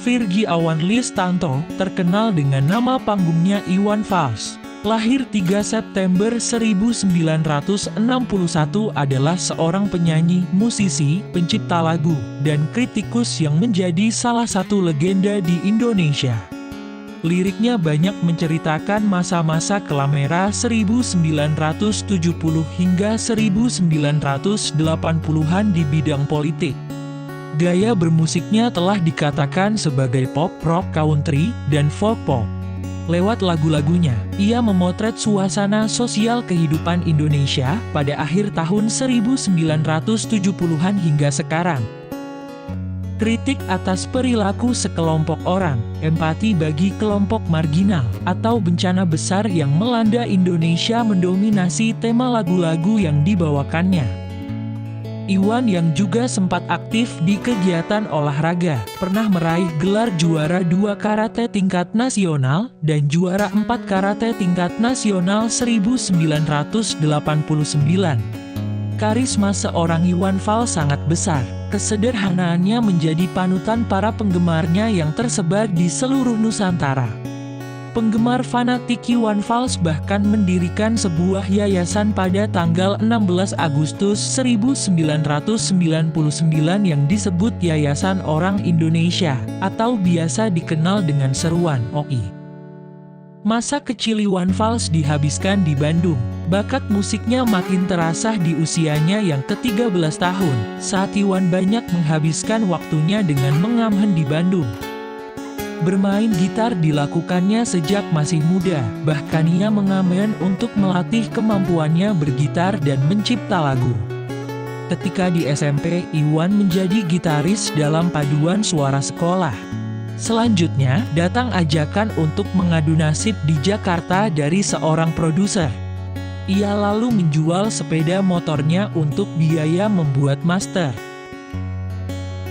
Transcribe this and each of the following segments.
Virgy Awan Listanto, terkenal dengan nama panggungnya Iwan Fals, lahir 3 September 1961, adalah seorang penyanyi, musisi, pencipta lagu, dan kritikus yang menjadi salah satu legenda di Indonesia. Liriknya banyak menceritakan masa-masa kelam era 1970 hingga 1980-an di bidang politik. Gaya bermusiknya telah dikatakan sebagai pop, rock, country, dan folk pop. Lewat lagu-lagunya, ia memotret suasana sosial kehidupan Indonesia pada akhir tahun 1970-an hingga sekarang. Kritik atas perilaku sekelompok orang, empati bagi kelompok marginal, atau bencana besar yang melanda Indonesia mendominasi tema lagu-lagu yang dibawakannya. Iwan yang juga sempat aktif di kegiatan olahraga, pernah meraih gelar juara 2 karate tingkat nasional, dan juara 4 karate tingkat nasional 1989. Karisma seorang Iwan Fals sangat besar. Kesederhanaannya menjadi panutan para penggemarnya yang tersebar di seluruh Nusantara. Penggemar fanatik Iwan Fals bahkan mendirikan sebuah yayasan pada tanggal 16 Agustus 1999 yang disebut Yayasan Orang Indonesia, atau biasa dikenal dengan seruan OI. Masa kecil Iwan Fals dihabiskan di Bandung. Bakat musiknya makin terasah di usianya yang ke-13 tahun, saat Iwan banyak menghabiskan waktunya dengan mengamen di Bandung. Bermain gitar dilakukannya sejak masih muda, bahkan ia mengamen untuk melatih kemampuannya bergitar dan mencipta lagu. Ketika di SMP, Iwan menjadi gitaris dalam paduan suara sekolah. Selanjutnya, datang ajakan untuk mengadu nasib di Jakarta dari seorang produser. Ia lalu menjual sepeda motornya untuk biaya membuat master.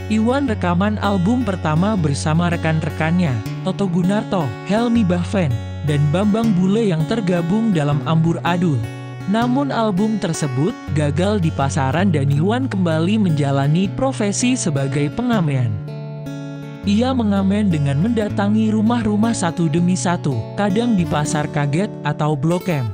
Iwan rekaman album pertama bersama rekan-rekannya, Toto Gunarto, Helmy Bahven, dan Bambang Bule yang tergabung dalam Amburadul. Namun album tersebut gagal di pasaran dan Iwan kembali menjalani profesi sebagai pengamen. Ia mengamen dengan mendatangi rumah-rumah satu demi satu, kadang di pasar kaget atau Blok M.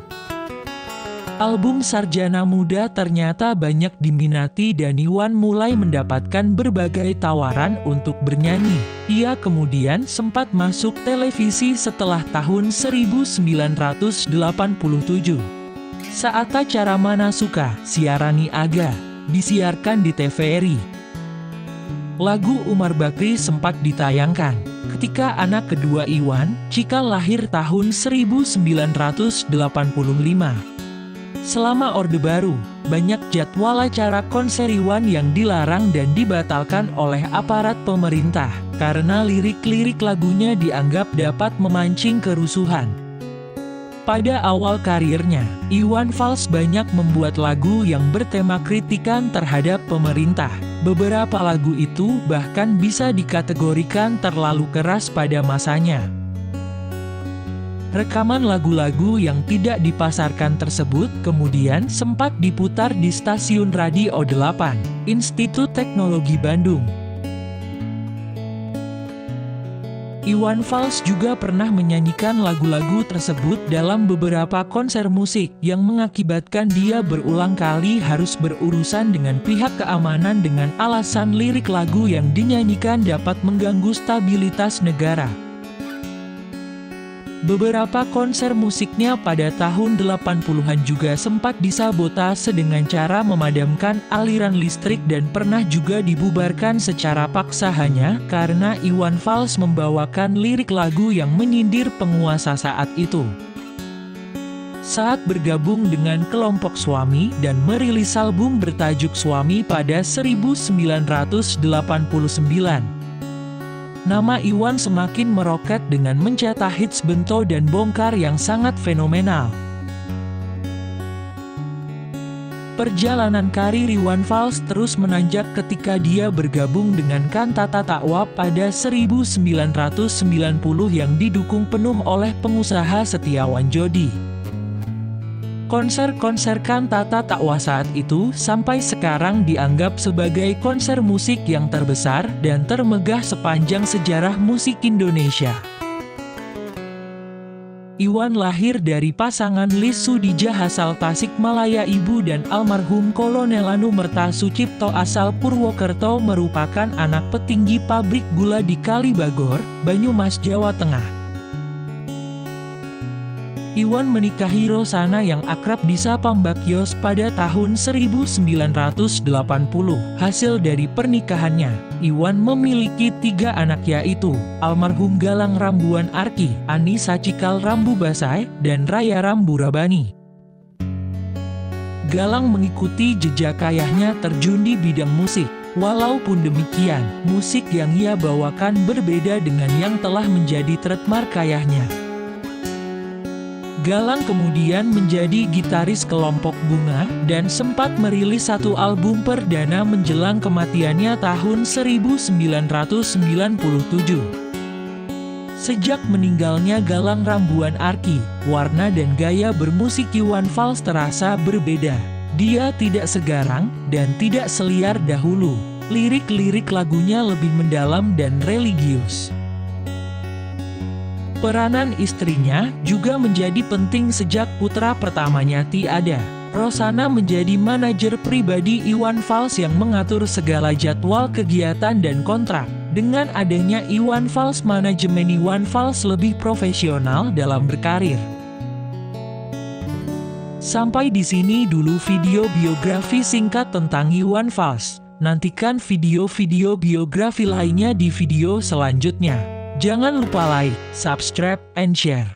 Album Sarjana Muda ternyata banyak diminati dan Iwan mulai mendapatkan berbagai tawaran untuk bernyanyi. Ia kemudian sempat masuk televisi setelah tahun 1987. Saat acara Mana Suka, Siarani Aga, disiarkan di TVRI. Lagu Umar Bakri sempat ditayangkan ketika anak kedua Iwan, Cika, lahir tahun 1985. Selama Orde Baru, banyak jadwal acara konser Iwan yang dilarang dan dibatalkan oleh aparat pemerintah, karena lirik-lirik lagunya dianggap dapat memancing kerusuhan. Pada awal karirnya, Iwan Fals banyak membuat lagu yang bertema kritikan terhadap pemerintah. Beberapa lagu itu bahkan bisa dikategorikan terlalu keras pada masanya. Rekaman lagu-lagu yang tidak dipasarkan tersebut kemudian sempat diputar di stasiun Radio 8, Institut Teknologi Bandung. Iwan Fals juga pernah menyanyikan lagu-lagu tersebut dalam beberapa konser musik yang mengakibatkan dia berulang kali harus berurusan dengan pihak keamanan dengan alasan lirik lagu yang dinyanyikan dapat mengganggu stabilitas negara. Beberapa konser musiknya pada tahun 80-an juga sempat disabotase dengan cara memadamkan aliran listrik dan pernah juga dibubarkan secara paksa hanya karena Iwan Fals membawakan lirik lagu yang menyindir penguasa saat itu. Saat bergabung dengan kelompok Suami dan merilis album bertajuk Suami pada 1989, nama Iwan semakin meroket dengan mencetak hits Bento dan Bongkar yang sangat fenomenal. Perjalanan karir Iwan Fals terus menanjak ketika dia bergabung dengan Kantata Takwa pada 1990 yang didukung penuh oleh pengusaha Setiawan Jodi. Konser-konser kantata takwa saat itu sampai sekarang dianggap sebagai konser musik yang terbesar dan termegah sepanjang sejarah musik Indonesia. Iwan lahir dari pasangan Lis Sudijah asal Tasikmalaya Ibu dan almarhum Kolonel Anumerta Sucipto asal Purwokerto merupakan anak petinggi pabrik gula di Kalibagor, Banyumas, Jawa Tengah. Iwan menikahi Rosana yang akrab disapa Mbak Yos pada tahun 1980. Hasil dari pernikahannya, Iwan memiliki 3 anak yaitu almarhum Galang Rambuan Arki, Ani Sacikal Rambu Basai, dan Raya Rambu Rabani. Galang mengikuti jejak ayahnya terjun di bidang musik. Walaupun demikian, musik yang ia bawakan berbeda dengan yang telah menjadi trademark ayahnya. Galang kemudian menjadi gitaris kelompok Bunga, dan sempat merilis 1 album perdana menjelang kematiannya tahun 1997. Sejak meninggalnya Galang Rambuan Arki, warna dan gaya bermusik Iwan Fals terasa berbeda. Dia tidak segarang, dan tidak seliar dahulu. Lirik-lirik lagunya lebih mendalam dan religius. Peranan istrinya juga menjadi penting sejak putra pertamanya tiada. Rosana menjadi manajer pribadi Iwan Fals yang mengatur segala jadwal kegiatan dan kontrak. Dengan adanya Iwan Fals, manajemen Iwan Fals lebih profesional dalam berkarir. Sampai di sini dulu video biografi singkat tentang Iwan Fals. Nantikan video-video biografi lainnya di video selanjutnya. Jangan lupa like, subscribe, and share.